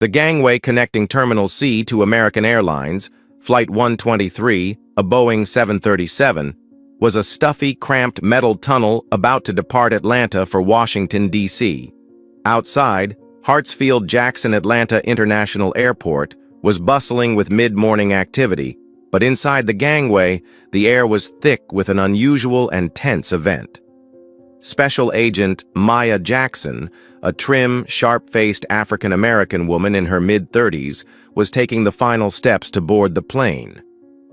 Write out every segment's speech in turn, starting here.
The gangway connecting Terminal C to American Airlines, Flight 123, a Boeing 737, was a stuffy, cramped metal tunnel about to depart Atlanta for Washington, D.C. Outside, Hartsfield-Jackson Atlanta International Airport was bustling with mid-morning activity, but inside the gangway, the air was thick with an unusual and tense event. Special Agent Maya Jackson, a trim, sharp-faced African-American woman in her mid-30s, was taking the final steps to board the plane.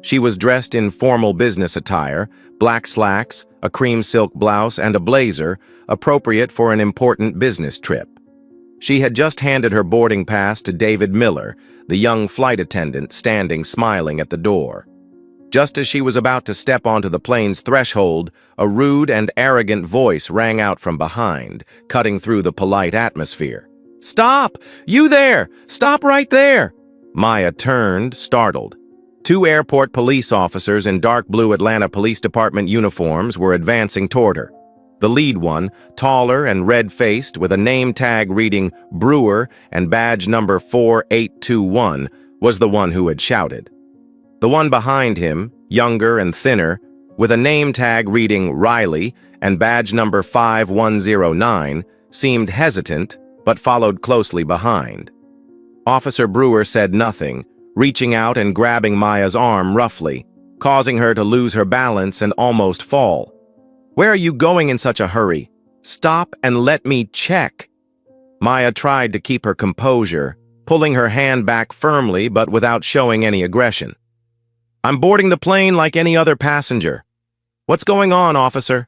She was dressed in formal business attire, black slacks, a cream silk blouse, and a blazer, appropriate for an important business trip. She had just handed her boarding pass to David Miller, the young flight attendant standing smiling at the door. Just as she was about to step onto the plane's threshold, a rude and arrogant voice rang out from behind, cutting through the polite atmosphere. "Stop! You there! Stop right there!" Maya turned, startled. Two airport police officers in dark blue Atlanta Police Department uniforms were advancing toward her. The lead one, taller and red-faced, with a name tag reading Brewer and badge number 4821, was the one who had shouted. The one behind him, younger and thinner, with a name tag reading Riley and badge number 5109, seemed hesitant, but followed closely behind. Officer Brewer said nothing, reaching out and grabbing Maya's arm roughly, causing her to lose her balance and almost fall. "Where are you going in such a hurry? Stop and let me check." Maya tried to keep her composure, pulling her hand back firmly but without showing any aggression. "I'm boarding the plane like any other passenger. What's going on, officer?"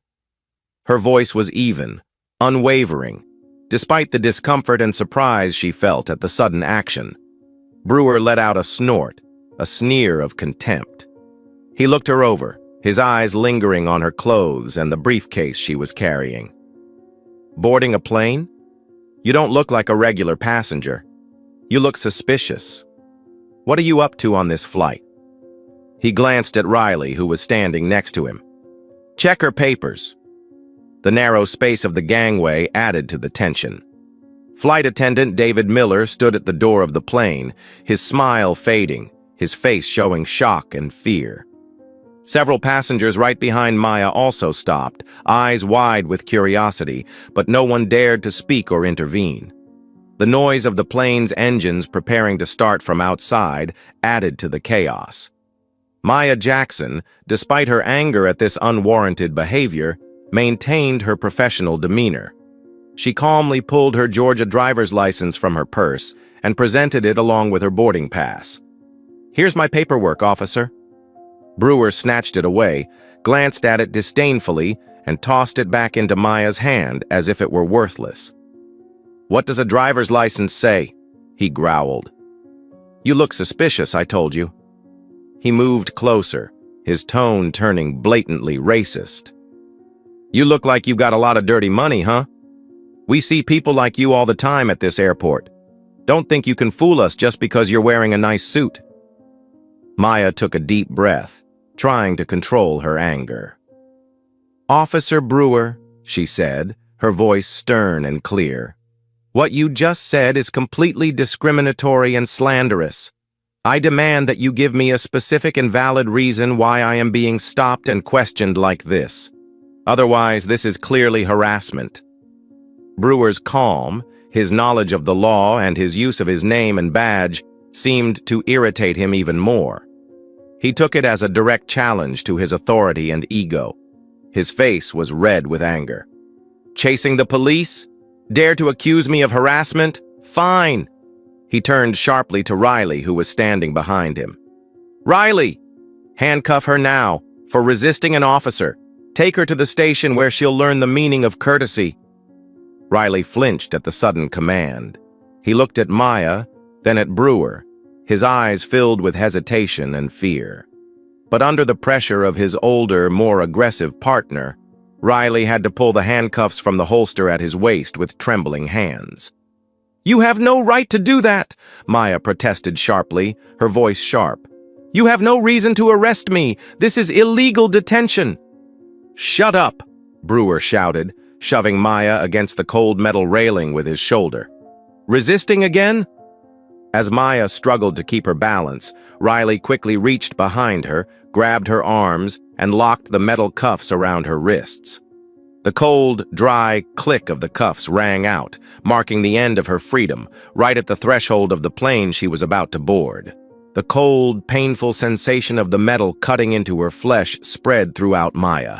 Her voice was even, unwavering, despite the discomfort and surprise she felt at the sudden action. Brewer let out a snort, a sneer of contempt. He looked her over, his eyes lingering on her clothes and the briefcase she was carrying. "Boarding a plane? You don't look like a regular passenger. You look suspicious. What are you up to on this flight?" He glanced at Riley, who was standing next to him. "Check her papers." The narrow space of the gangway added to the tension. Flight attendant David Miller stood at the door of the plane, his smile fading, his face showing shock and fear. Several passengers right behind Maya also stopped, eyes wide with curiosity, but no one dared to speak or intervene. The noise of the plane's engines preparing to start from outside added to the chaos. Maya Jackson, despite her anger at this unwarranted behavior, maintained her professional demeanor. She calmly pulled her Georgia driver's license from her purse and presented it along with her boarding pass. "Here's my paperwork, officer." Brewer snatched it away, glanced at it disdainfully, and tossed it back into Maya's hand as if it were worthless. "What does a driver's license say?" he growled. "You look suspicious, I told you." He moved closer, his tone turning blatantly racist. "You look like you got a lot of dirty money, huh? We see people like you all the time at this airport. Don't think you can fool us just because you're wearing a nice suit." Maya took a deep breath, trying to control her anger. "Officer Brewer," she said, her voice stern and clear, "what you just said is completely discriminatory and slanderous. I demand that you give me a specific and valid reason why I am being stopped and questioned like this. Otherwise, this is clearly harassment." Brewer's calm, his knowledge of the law, and his use of his name and badge seemed to irritate him even more. He took it as a direct challenge to his authority and ego. His face was red with anger. "Chasing the police? Dare to accuse me of harassment? Fine." He turned sharply to Riley, who was standing behind him. "Riley, handcuff her now for resisting an officer. Take her to the station where she'll learn the meaning of courtesy." Riley flinched at the sudden command. He looked at Maya, then at Brewer, his eyes filled with hesitation and fear. But under the pressure of his older, more aggressive partner, Riley had to pull the handcuffs from the holster at his waist with trembling hands. "You have no right to do that," Maya protested sharply, her voice sharp. "You have no reason to arrest me. This is illegal detention." "Shut up," Brewer shouted, shoving Maya against the cold metal railing with his shoulder. "Resisting again? As Maya struggled to keep her balance, Riley quickly reached behind her, grabbed her arms, and locked the metal cuffs around her wrists. The cold, dry click of the cuffs rang out, marking the end of her freedom, right at the threshold of the plane she was about to board. The cold, painful sensation of the metal cutting into her flesh spread throughout Maya.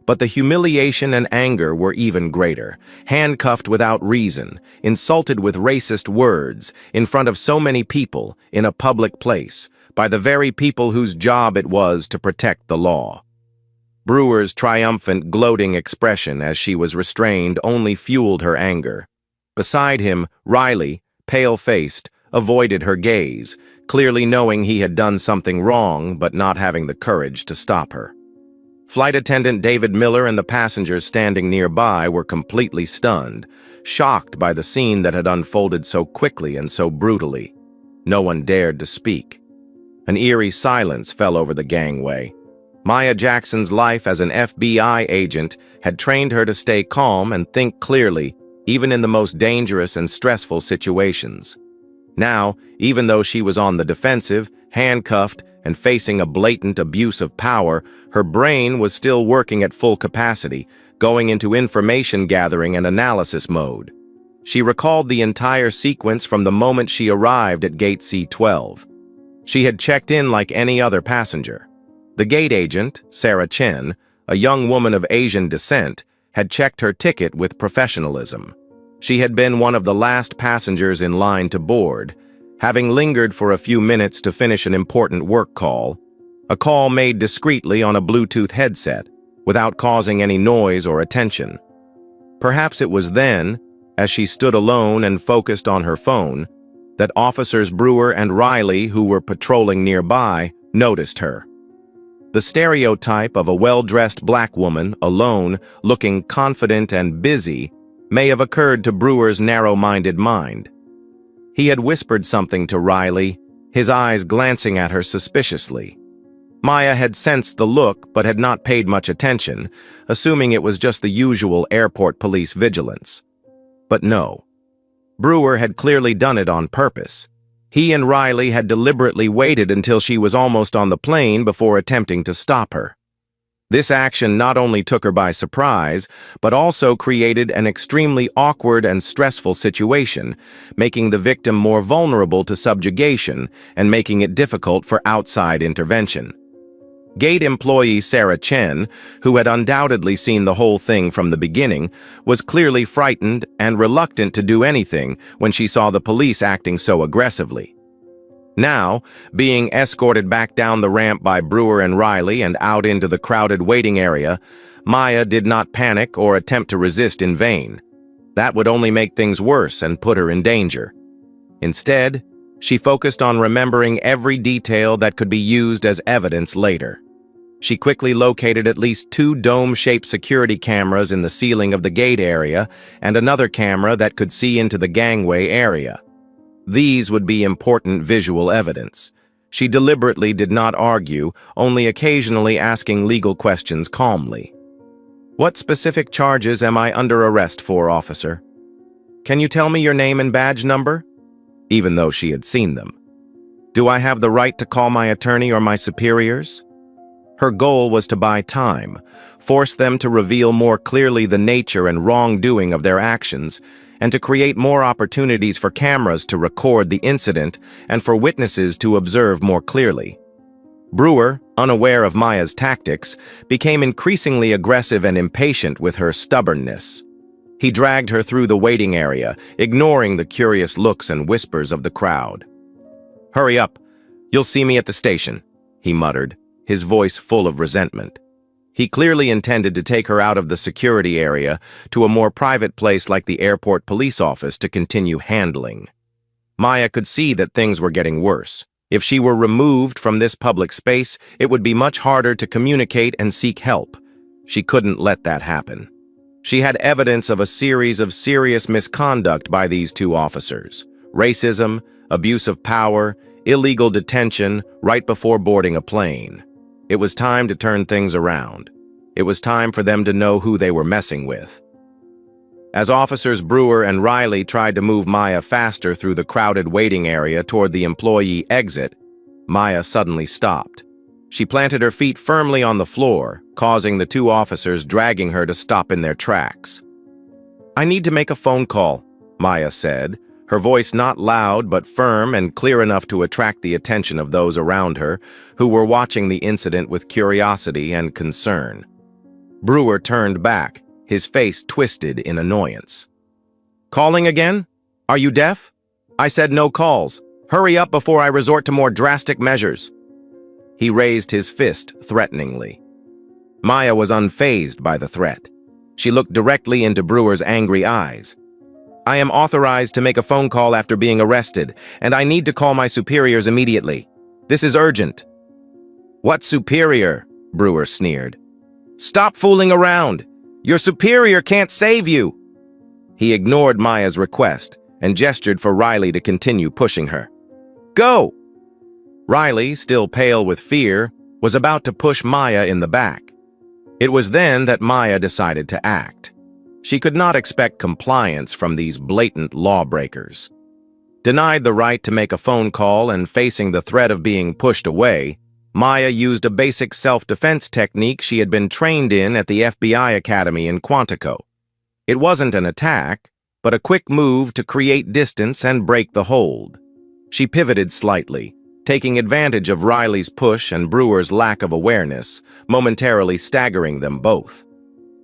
But the humiliation and anger were even greater. Handcuffed without reason, insulted with racist words, in front of so many people, in a public place, by the very people whose job it was to protect the law. Brewer's triumphant, gloating expression as she was restrained only fueled her anger. Beside him, Riley, pale-faced, avoided her gaze, clearly knowing he had done something wrong but not having the courage to stop her. Flight attendant David Miller and the passengers standing nearby were completely stunned, shocked by the scene that had unfolded so quickly and so brutally. No one dared to speak. An eerie silence fell over the gangway. Maya Jackson's life as an FBI agent had trained her to stay calm and think clearly, even in the most dangerous and stressful situations. Now, even though she was on the defensive, handcuffed, and facing a blatant abuse of power, her brain was still working at full capacity, going into information gathering and analysis mode. She recalled the entire sequence from the moment she arrived at Gate C-12. She had checked in like any other passenger. The gate agent, Sarah Chen, a young woman of Asian descent, had checked her ticket with professionalism. She had been one of the last passengers in line to board, having lingered for a few minutes to finish an important work call, a call made discreetly on a Bluetooth headset, without causing any noise or attention. Perhaps it was then, as she stood alone and focused on her phone, that Officers Brewer and Riley, who were patrolling nearby, noticed her. The stereotype of a well-dressed black woman, alone, looking confident and busy, may have occurred to Brewer's narrow-minded mind. He had whispered something to Riley, his eyes glancing at her suspiciously. Maya had sensed the look but had not paid much attention, assuming it was just the usual airport police vigilance. But no. Brewer had clearly done it on purpose. He and Riley had deliberately waited until she was almost on the plane before attempting to stop her. This action not only took her by surprise, but also created an extremely awkward and stressful situation, making the victim more vulnerable to subjugation and making it difficult for outside intervention. Gate employee Sarah Chen, who had undoubtedly seen the whole thing from the beginning, was clearly frightened and reluctant to do anything when she saw the police acting so aggressively. Now, being escorted back down the ramp by Brewer and Riley and out into the crowded waiting area, Maya did not panic or attempt to resist in vain. That would only make things worse and put her in danger. Instead, she focused on remembering every detail that could be used as evidence later. She quickly located at least 2 dome-shaped security cameras in the ceiling of the gate area and another camera that could see into the gangway area. These would be important visual evidence. She deliberately did not argue, only occasionally asking legal questions calmly. "What specific charges am I under arrest for, officer? Can you tell me your name and badge number?" Even though she had seen them. "Do I have the right to call my attorney or my superiors?" Her goal was to buy time, force them to reveal more clearly the nature and wrongdoing of their actions, and to create more opportunities for cameras to record the incident and for witnesses to observe more clearly. Brewer, unaware of Maya's tactics, became increasingly aggressive and impatient with her stubbornness. He dragged her through the waiting area, ignoring the curious looks and whispers of the crowd. "Hurry up. You'll see me at the station," he muttered, his voice full of resentment. He clearly intended to take her out of the security area to a more private place like the airport police office to continue handling. Maya could see that things were getting worse. If she were removed from this public space, it would be much harder to communicate and seek help. She couldn't let that happen. She had evidence of a series of serious misconduct by these 2 officers: racism, abuse of power, illegal detention right before boarding a plane. It was time to turn things around. It was time for them to know who they were messing with. As officers Brewer and Riley tried to move Maya faster through the crowded waiting area toward the employee exit, Maya suddenly stopped. She planted her feet firmly on the floor, causing the two officers dragging her to stop in their tracks. "I need to make a phone call," Maya said, her voice not loud but firm and clear enough to attract the attention of those around her, who were watching the incident with curiosity and concern. Brewer turned back, his face twisted in annoyance. "Calling again? Are you deaf? I said no calls. Hurry up before I resort to more drastic measures." He raised his fist threateningly. Maya was unfazed by the threat. She looked directly into Brewer's angry eyes. "I am authorized to make a phone call after being arrested, and I need to call my superiors immediately. This is urgent." "What superior?" Brewer sneered. "Stop fooling around. Your superior can't save you." He ignored Maya's request and gestured for Riley to continue pushing her. "Go!" Riley, still pale with fear, was about to push Maya in the back. It was then that Maya decided to act. She could not expect compliance from these blatant lawbreakers. Denied the right to make a phone call and facing the threat of being pushed away, Maya used a basic self-defense technique she had been trained in at the FBI Academy in Quantico. It wasn't an attack, but a quick move to create distance and break the hold. She pivoted slightly, taking advantage of Riley's push and Brewer's lack of awareness, momentarily staggering them both.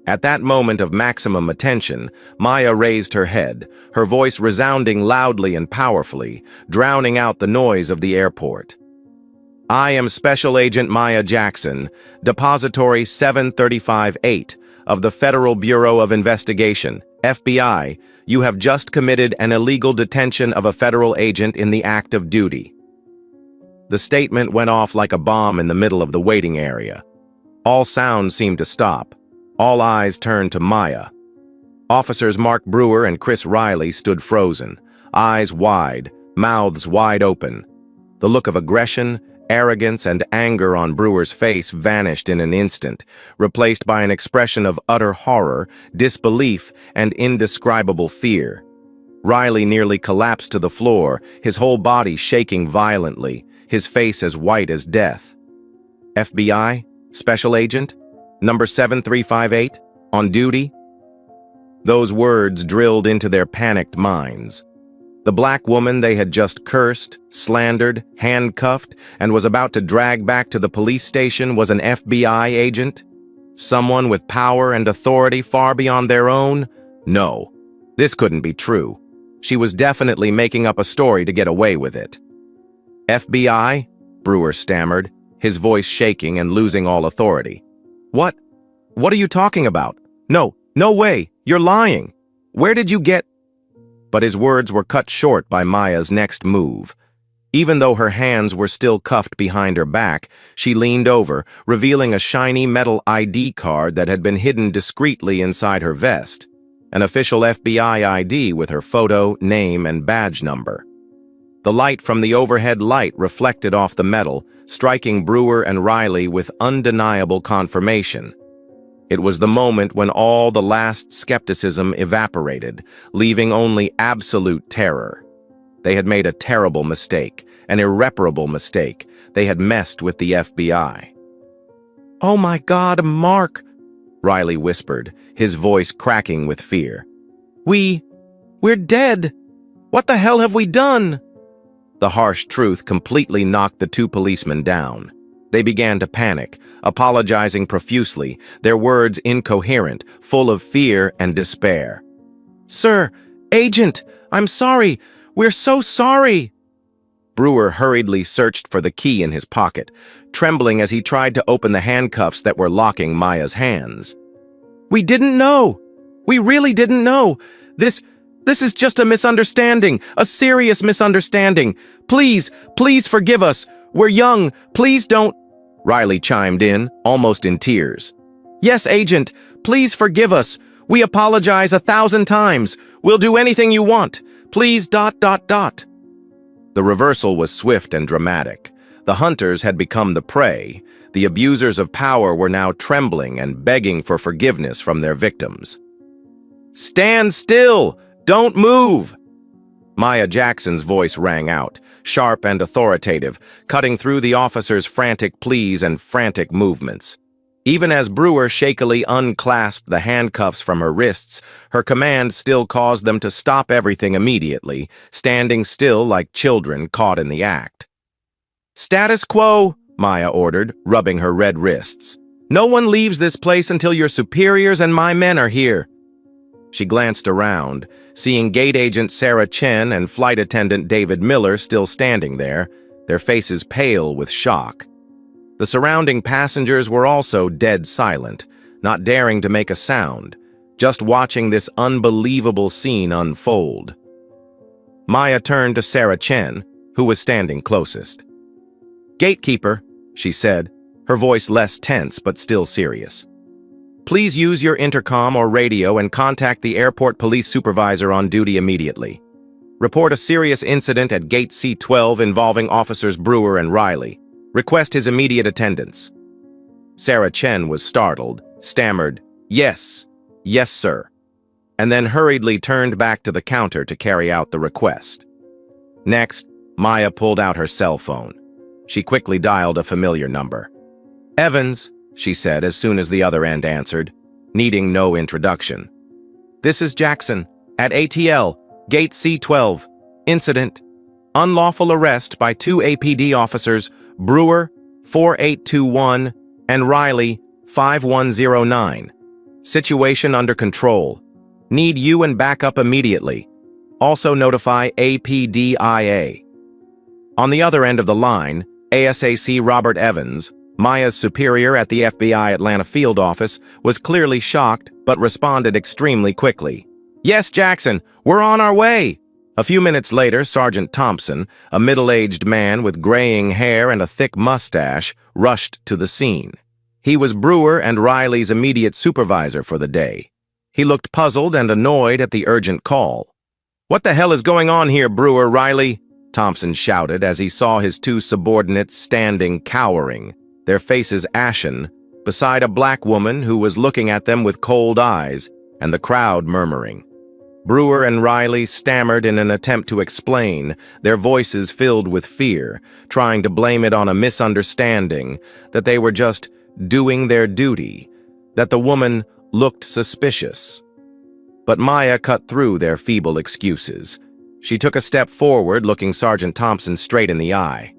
At that moment of maximum attention, Maya raised her head, her voice resounding loudly and powerfully, drowning out the noise of the airport. "I am Special Agent Maya Jackson, Depository 735-8 of the Federal Bureau of Investigation, FBI. You have just committed an illegal detention of a federal agent in the act of duty." The statement went off like a bomb in the middle of the waiting area. All sound seemed to stop. All eyes turned to Maya. Officers Mark Brewer and Chris Riley stood frozen, eyes wide, mouths wide open. The look of aggression, arrogance, and anger on Brewer's face vanished in an instant, replaced by an expression of utter horror, disbelief, and indescribable fear. Riley nearly collapsed to the floor, his whole body shaking violently, his face as white as death. "FBI? Special Agent? Number 7358? On duty?" Those words drilled into their panicked minds. The black woman they had just cursed, slandered, handcuffed, and was about to drag back to the police station was an FBI agent? Someone with power and authority far beyond their own? No, this couldn't be true. She was definitely making up a story to get away with it. "FBI?" Brewer stammered, his voice shaking and losing all authority. What are you talking about? No way, you're lying. Where did you get—" But his words were cut short by Maya's next move. Even though her hands were still cuffed behind her back, she leaned over, revealing a shiny metal ID card that had been hidden discreetly inside her vest, an official FBI ID with her photo, name, and badge number. The light from the overhead light reflected off the metal, striking Brewer and Riley with undeniable confirmation. It was the moment when all the last skepticism evaporated, leaving only absolute terror. They had made a terrible mistake, an irreparable mistake. They had messed with the FBI. "Oh my God, Mark," Riley whispered, his voice cracking with fear. We're dead. What the hell have we done?" The harsh truth completely knocked the two policemen down. They began to panic, apologizing profusely, their words incoherent, full of fear and despair. "Sir, Agent, I'm sorry. We're so sorry." Brewer hurriedly searched for the key in his pocket, trembling as he tried to open the handcuffs that were locking Maya's hands. "We didn't know. We really didn't know. This is just a misunderstanding, a serious misunderstanding. Please forgive us. We're young. Please don't—" Riley chimed in, almost in tears. "Yes, Agent, please forgive us. We apologize 1,000 times. We'll do anything you want. Please, ... The reversal was swift and dramatic. The hunters had become the prey. The abusers of power were now trembling and begging for forgiveness from their victims. "Stand still! Don't move!" Maya Jackson's voice rang out, sharp and authoritative, cutting through the officer's frantic pleas and frantic movements. Even as Brewer shakily unclasped the handcuffs from her wrists, her command still caused them to stop everything immediately, standing still like children caught in the act. "Status quo," Maya ordered, rubbing her red wrists. "No one leaves this place until your superiors and my men are here." She glanced around, seeing gate agent Sarah Chen and flight attendant David Miller still standing there, their faces pale with shock. The surrounding passengers were also dead silent, not daring to make a sound, just watching this unbelievable scene unfold. Maya turned to Sarah Chen, who was standing closest. "Gatekeeper," she said, her voice less tense but still serious. "Please use your intercom or radio and contact the airport police supervisor on duty immediately. Report a serious incident at Gate C-12 involving Officers Brewer and Riley. Request his immediate attendance." Sarah Chen was startled, stammered, "Yes, yes, sir," and then hurriedly turned back to the counter to carry out the request. Next, Maya pulled out her cell phone. She quickly dialed a familiar number. "Evans," she said as soon as the other end answered, needing no introduction. "This is Jackson, at ATL, Gate C-12. Incident: unlawful arrest by 2 APD officers, Brewer, 4821, and Riley, 5109. Situation under control. Need you and backup immediately. Also notify APDIA." On the other end of the line, ASAC Robert Evans, Maya's superior at the FBI Atlanta field office, was clearly shocked but responded extremely quickly. "Yes, Jackson, we're on our way." A few minutes later, Sergeant Thompson, a middle-aged man with graying hair and a thick mustache, rushed to the scene. He was Brewer and Riley's immediate supervisor for the day. He looked puzzled and annoyed at the urgent call. "What the hell is going on here, Brewer, Riley?" Thompson shouted as he saw his 2 subordinates standing cowering, their faces ashen, beside a black woman who was looking at them with cold eyes, and the crowd murmuring. Brewer and Riley stammered in an attempt to explain, their voices filled with fear, trying to blame it on a misunderstanding, that they were just doing their duty, that the woman looked suspicious. But Maya cut through their feeble excuses. She took a step forward, looking Sergeant Thompson straight in the eye.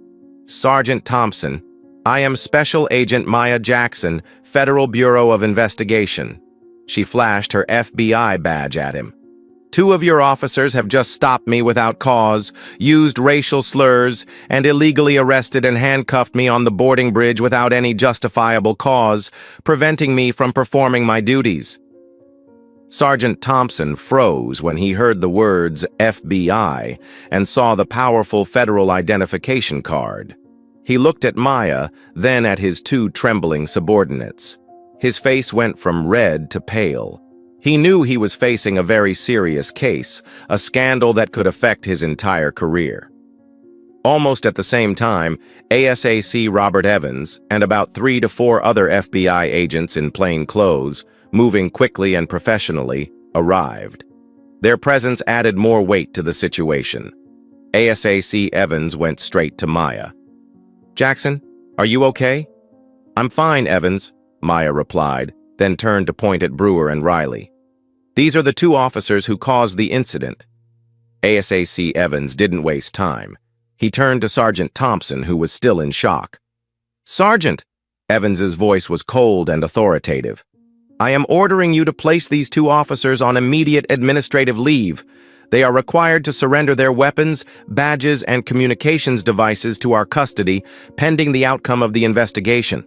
"Sergeant Thompson, I am Special Agent Maya Jackson, Federal Bureau of Investigation." She flashed her FBI badge at him. "2 of your officers have just stopped me without cause, used racial slurs, and illegally arrested and handcuffed me on the boarding bridge without any justifiable cause, preventing me from performing my duties." Sergeant Thompson froze when he heard the words FBI and saw the powerful federal identification card. He looked at Maya, then at his 2 trembling subordinates. His face went from red to pale. He knew he was facing a very serious case, a scandal that could affect his entire career. Almost at the same time, ASAC Robert Evans and about 3 to 4 other FBI agents in plain clothes, moving quickly and professionally, arrived. Their presence added more weight to the situation. ASAC Evans went straight to Maya. "Jackson, are you okay?" "I'm fine, Evans," Maya replied, then turned to point at Brewer and Riley. "These are the 2 officers who caused the incident." ASAC Evans didn't waste time. He turned to Sergeant Thompson, who was still in shock. "Sergeant," Evans's voice was cold and authoritative, "I am ordering you to place these 2 officers on immediate administrative leave. They are required to surrender their weapons, badges, and communications devices to our custody, pending the outcome of the investigation."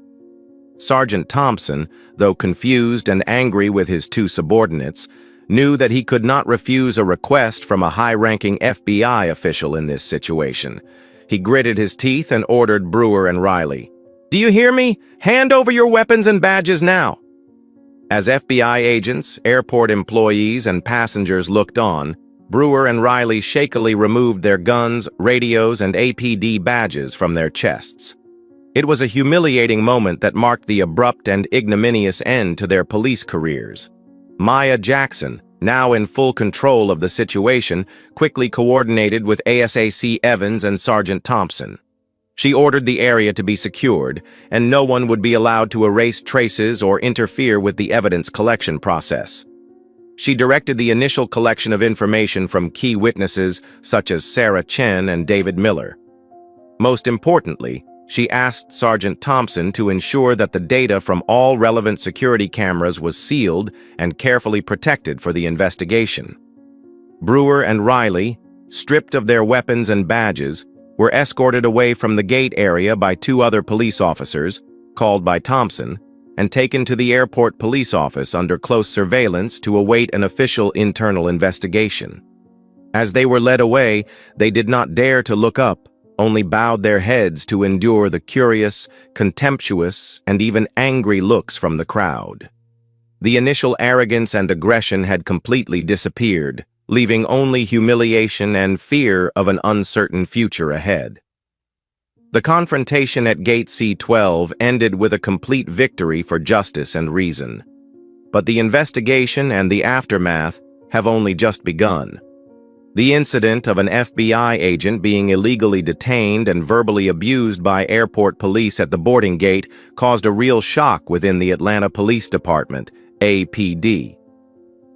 Sergeant Thompson, though confused and angry with his 2 subordinates, knew that he could not refuse a request from a high-ranking FBI official in this situation. He gritted his teeth and ordered Brewer and Riley, "Do you hear me? Hand over your weapons and badges now." As FBI agents, airport employees, and passengers looked on, Brewer and Riley shakily removed their guns, radios, and APD badges from their chests. It was a humiliating moment that marked the abrupt and ignominious end to their police careers. Maya Jackson, now in full control of the situation, quickly coordinated with ASAC Evans and Sergeant Thompson. She ordered the area to be secured, and no one would be allowed to erase traces or interfere with the evidence collection process. She directed the initial collection of information from key witnesses such as Sarah Chen and David Miller. Most importantly, she asked Sergeant Thompson to ensure that the data from all relevant security cameras was sealed and carefully protected for the investigation. Brewer and Riley, stripped of their weapons and badges, were escorted away from the gate area by two other police officers, called by Thompson, and taken to the airport police office under close surveillance to await an official internal investigation. As they were led away, they did not dare to look up, only bowed their heads to endure the curious, contemptuous, and even angry looks from the crowd. The initial arrogance and aggression had completely disappeared, leaving only humiliation and fear of an uncertain future ahead. The confrontation at Gate C-12 ended with a complete victory for justice and reason. But the investigation and the aftermath have only just begun. The incident of an FBI agent being illegally detained and verbally abused by airport police at the boarding gate caused a real shock within the Atlanta Police Department, APD.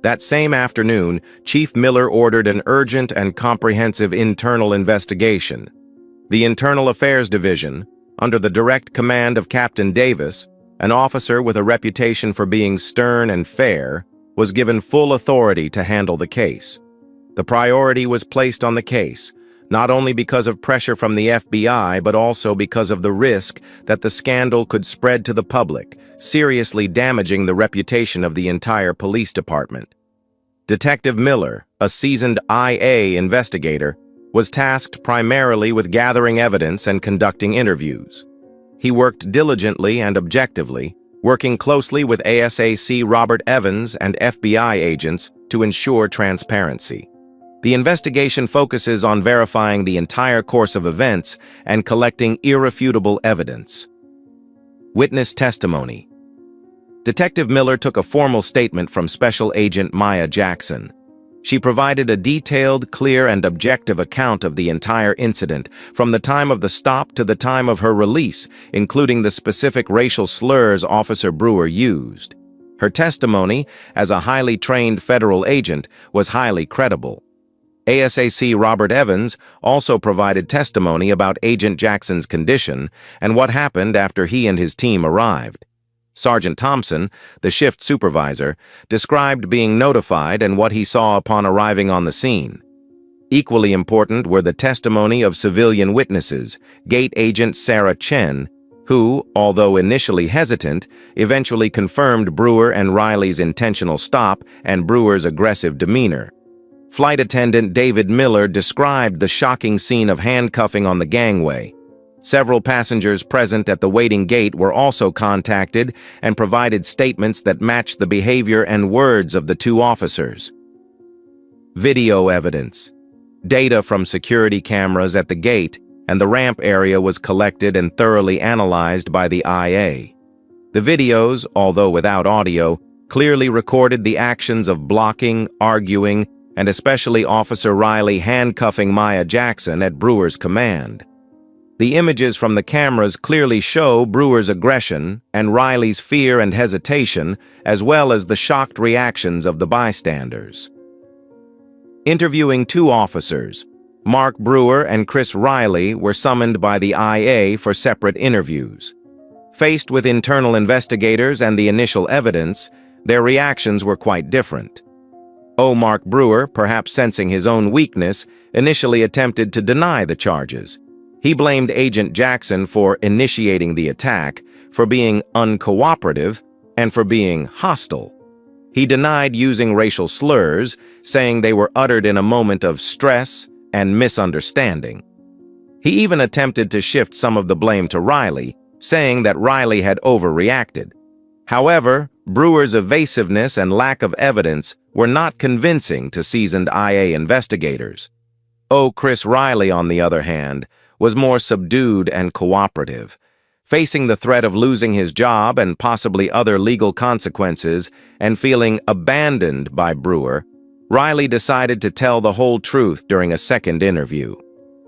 That same afternoon, Chief Miller ordered an urgent and comprehensive internal investigation. The Internal Affairs Division, under the direct command of Captain Davis, an officer with a reputation for being stern and fair, was given full authority to handle the case. The priority was placed on the case, not only because of pressure from the FBI, but also because of the risk that the scandal could spread to the public, seriously damaging the reputation of the entire police department. Detective Miller, a seasoned IA investigator, was tasked primarily with gathering evidence and conducting interviews. He worked diligently and objectively, working closely with ASAC Robert Evans and FBI agents to ensure transparency. The investigation focuses on verifying the entire course of events and collecting irrefutable evidence. Witness testimony. Detective Miller took a formal statement from Special Agent Maya Jackson. She provided a detailed, clear, and objective account of the entire incident, from the time of the stop to the time of her release, including the specific racial slurs Officer Brewer used. Her testimony, as a highly trained federal agent, was highly credible. ASAC Robert Evans also provided testimony about Agent Jackson's condition and what happened after he and his team arrived. Sergeant Thompson, the shift supervisor, described being notified and what he saw upon arriving on the scene. Equally important were the testimony of civilian witnesses, Gate Agent Sarah Chen, who, although initially hesitant, eventually confirmed Brewer and Riley's intentional stop and Brewer's aggressive demeanor. Flight attendant David Miller described the shocking scene of handcuffing on the gangway. Several passengers present at the waiting gate were also contacted and provided statements that matched the behavior and words of the two officers. Video evidence. Data from security cameras at the gate and the ramp area was collected and thoroughly analyzed by the IA. The videos, although without audio, clearly recorded the actions of blocking, arguing, and especially Officer Riley handcuffing Maya Jackson at Brewer's command. The images from the cameras clearly show Brewer's aggression and Riley's fear and hesitation, as well as the shocked reactions of the bystanders. Interviewing two officers, Mark Brewer and Chris Riley, were summoned by the IA for separate interviews. Faced with internal investigators and the initial evidence, their reactions were quite different. Mark Brewer, perhaps sensing his own weakness, initially attempted to deny the charges. He blamed Agent Jackson for initiating the attack, for being uncooperative, and for being hostile. He denied using racial slurs, saying they were uttered in a moment of stress and misunderstanding. He even attempted to shift some of the blame to Riley, saying that Riley had overreacted. However, Brewer's evasiveness and lack of evidence were not convincing to seasoned IA investigators. Chris Riley, on the other hand, was more subdued and cooperative. Facing the threat of losing his job and possibly other legal consequences, and feeling abandoned by Brewer, Riley decided to tell the whole truth during a second interview.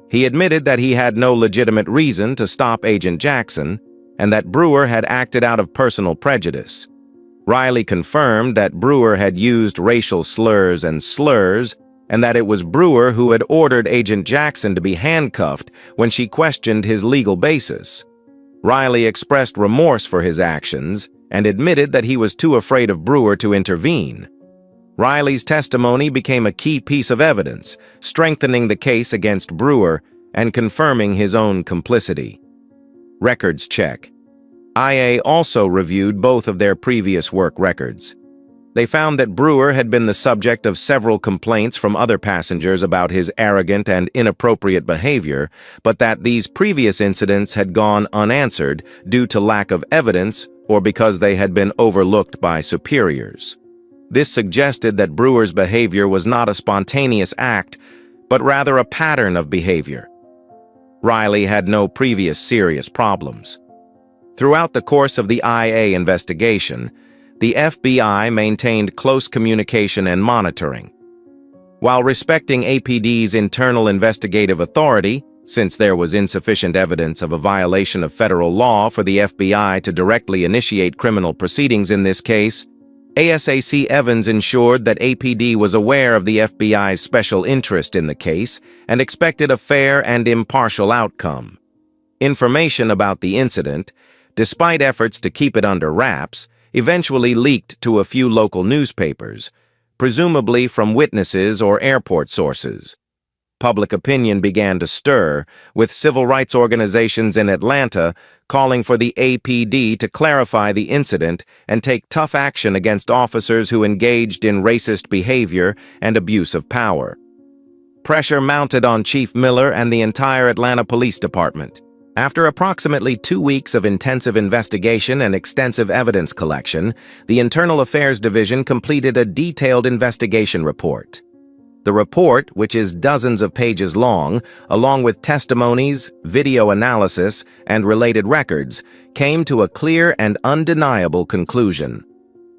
He admitted that he had no legitimate reason to stop Agent Jackson and that Brewer had acted out of personal prejudice. Riley confirmed that Brewer had used racial slurs and that it was Brewer who had ordered Agent Jackson to be handcuffed when she questioned his legal basis. Riley expressed remorse for his actions and admitted that he was too afraid of Brewer to intervene. Riley's testimony became a key piece of evidence, strengthening the case against Brewer and confirming his own complicity. Records check. IA also reviewed both of their previous work records. They found that Brewer had been the subject of several complaints from other passengers about his arrogant and inappropriate behavior, but that these previous incidents had gone unanswered due to lack of evidence or because they had been overlooked by superiors. This suggested that Brewer's behavior was not a spontaneous act, but rather a pattern of behavior. Riley had no previous serious problems. Throughout the course of the IA investigation, the FBI maintained close communication and monitoring. While respecting APD's internal investigative authority, since there was insufficient evidence of a violation of federal law for the FBI to directly initiate criminal proceedings in this case, ASAC Evans ensured that APD was aware of the FBI's special interest in the case and expected a fair and impartial outcome. Information about the incident, despite efforts to keep it under wraps, eventually leaked to a few local newspapers, presumably from witnesses or airport sources. Public opinion began to stir, with civil rights organizations in Atlanta calling for the APD to clarify the incident and take tough action against officers who engaged in racist behavior and abuse of power. Pressure mounted on Chief Miller and the entire Atlanta Police Department. After approximately 2 weeks of intensive investigation and extensive evidence collection, the Internal Affairs Division completed a detailed investigation report. The report, which is dozens of pages long, along with testimonies, video analysis, and related records, came to a clear and undeniable conclusion.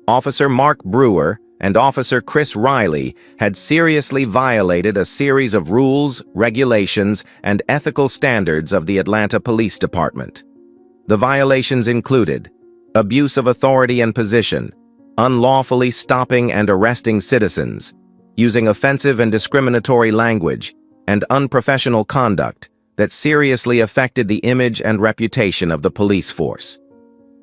Officer Mark Brewer and Officer Chris Riley had seriously violated a series of rules, regulations, and ethical standards of the Atlanta Police Department. The violations included abuse of authority and position, unlawfully stopping and arresting citizens, using offensive and discriminatory language, and unprofessional conduct that seriously affected the image and reputation of the police force.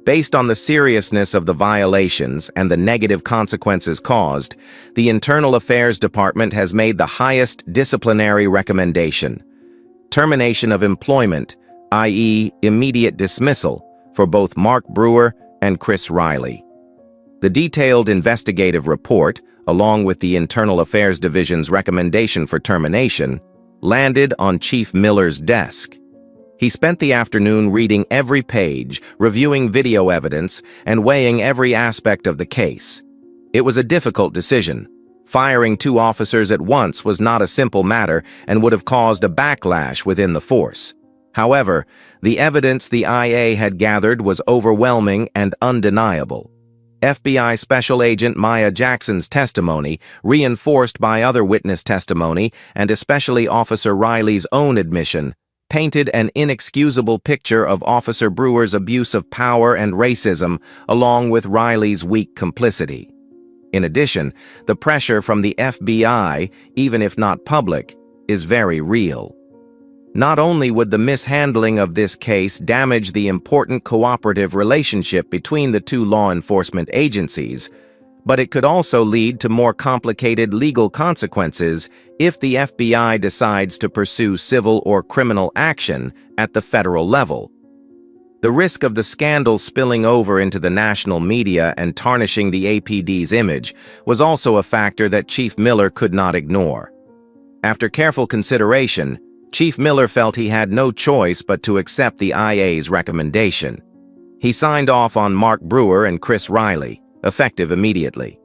Based on the seriousness of the violations and the negative consequences caused, the Internal Affairs Department has made the highest disciplinary recommendation: termination of employment, i.e., immediate dismissal, for both Mark Brewer and Chris Riley. The detailed investigative report, along with the Internal Affairs Division's recommendation for termination, landed on Chief Miller's desk. He spent the afternoon reading every page, reviewing video evidence, and weighing every aspect of the case. It was a difficult decision. Firing 2 officers at once was not a simple matter and would have caused a backlash within the force. However, the evidence the IA had gathered was overwhelming and undeniable. FBI Special Agent Maya Jackson's testimony, reinforced by other witness testimony and especially Officer Riley's own admission, painted an inexcusable picture of Officer Brewer's abuse of power and racism, along with Riley's weak complicity. In addition, the pressure from the FBI, even if not public, is very real. Not only would the mishandling of this case damage the important cooperative relationship between the 2 law enforcement agencies, but it could also lead to more complicated legal consequences if the FBI decides to pursue civil or criminal action at the federal level. The risk of the scandal spilling over into the national media and tarnishing the APD's image was also a factor that Chief Miller could not ignore. After careful consideration, Chief Miller felt he had no choice but to accept the IA's recommendation. He signed off on Mark Brewer and Chris Riley, effective immediately.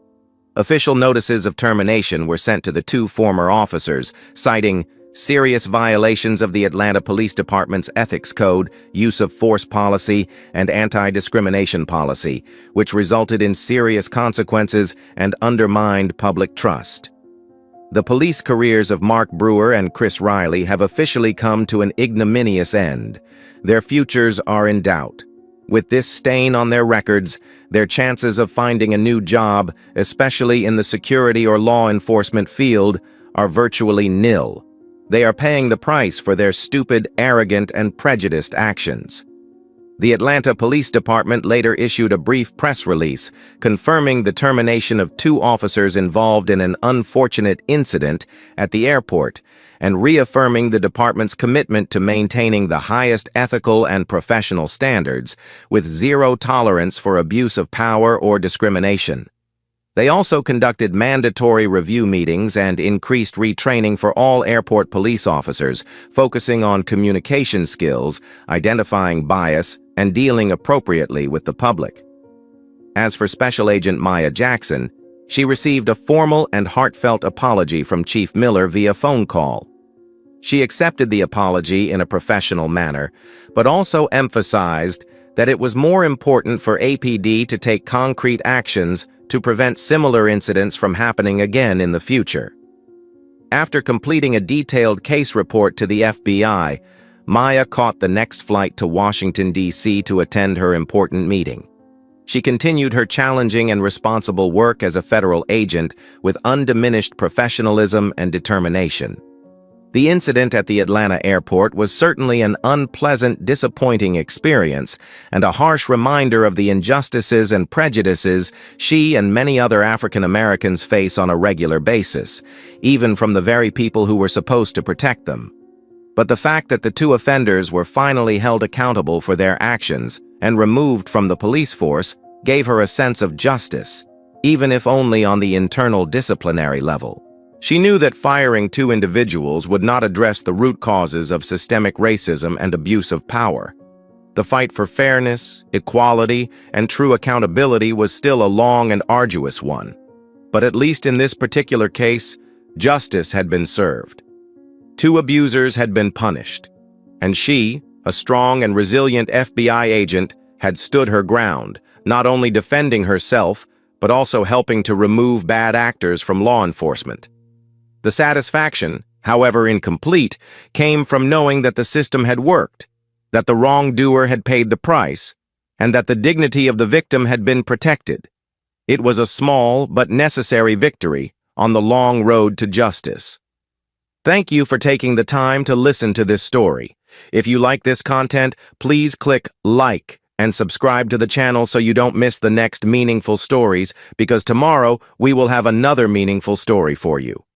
Official notices of termination were sent to the 2 former officers, citing serious violations of the Atlanta Police Department's ethics code, use of force policy, and anti-discrimination policy, which resulted in serious consequences and undermined public trust. The police careers of Mark Brewer and Chris Riley have officially come to an ignominious end. Their futures are in doubt. With this stain on their records, their chances of finding a new job, especially in the security or law enforcement field, are virtually nil. They are paying the price for their stupid, arrogant, and prejudiced actions. The Atlanta Police Department later issued a brief press release confirming the termination of 2 officers involved in an unfortunate incident at the airport and reaffirming the department's commitment to maintaining the highest ethical and professional standards with zero tolerance for abuse of power or discrimination. They also conducted mandatory review meetings and increased retraining for all airport police officers, focusing on communication skills, identifying bias, and dealing appropriately with the public. As for Special Agent Maya Jackson, she received a formal and heartfelt apology from Chief Miller via phone call. She accepted the apology in a professional manner, but also emphasized that it was more important for APD to take concrete actions to prevent similar incidents from happening again in the future. After completing a detailed case report to the FBI, Maya caught the next flight to Washington, D.C. to attend her important meeting. She continued her challenging and responsible work as a federal agent with undiminished professionalism and determination. The incident at the Atlanta airport was certainly an unpleasant, disappointing experience and a harsh reminder of the injustices and prejudices she and many other African Americans face on a regular basis, even from the very people who were supposed to protect them. But the fact that the 2 offenders were finally held accountable for their actions and removed from the police force gave her a sense of justice, even if only on the internal disciplinary level. She knew that firing 2 individuals would not address the root causes of systemic racism and abuse of power. The fight for fairness, equality, and true accountability was still a long and arduous one. But at least in this particular case, justice had been served. 2 abusers had been punished, and she, a strong and resilient FBI agent, had stood her ground, not only defending herself, but also helping to remove bad actors from law enforcement. The satisfaction, however incomplete, came from knowing that the system had worked, that the wrongdoer had paid the price, and that the dignity of the victim had been protected. It was a small but necessary victory on the long road to justice. Thank you for taking the time to listen to this story. If you like this content, please click like and subscribe to the channel so you don't miss the next meaningful stories, because tomorrow we will have another meaningful story for you.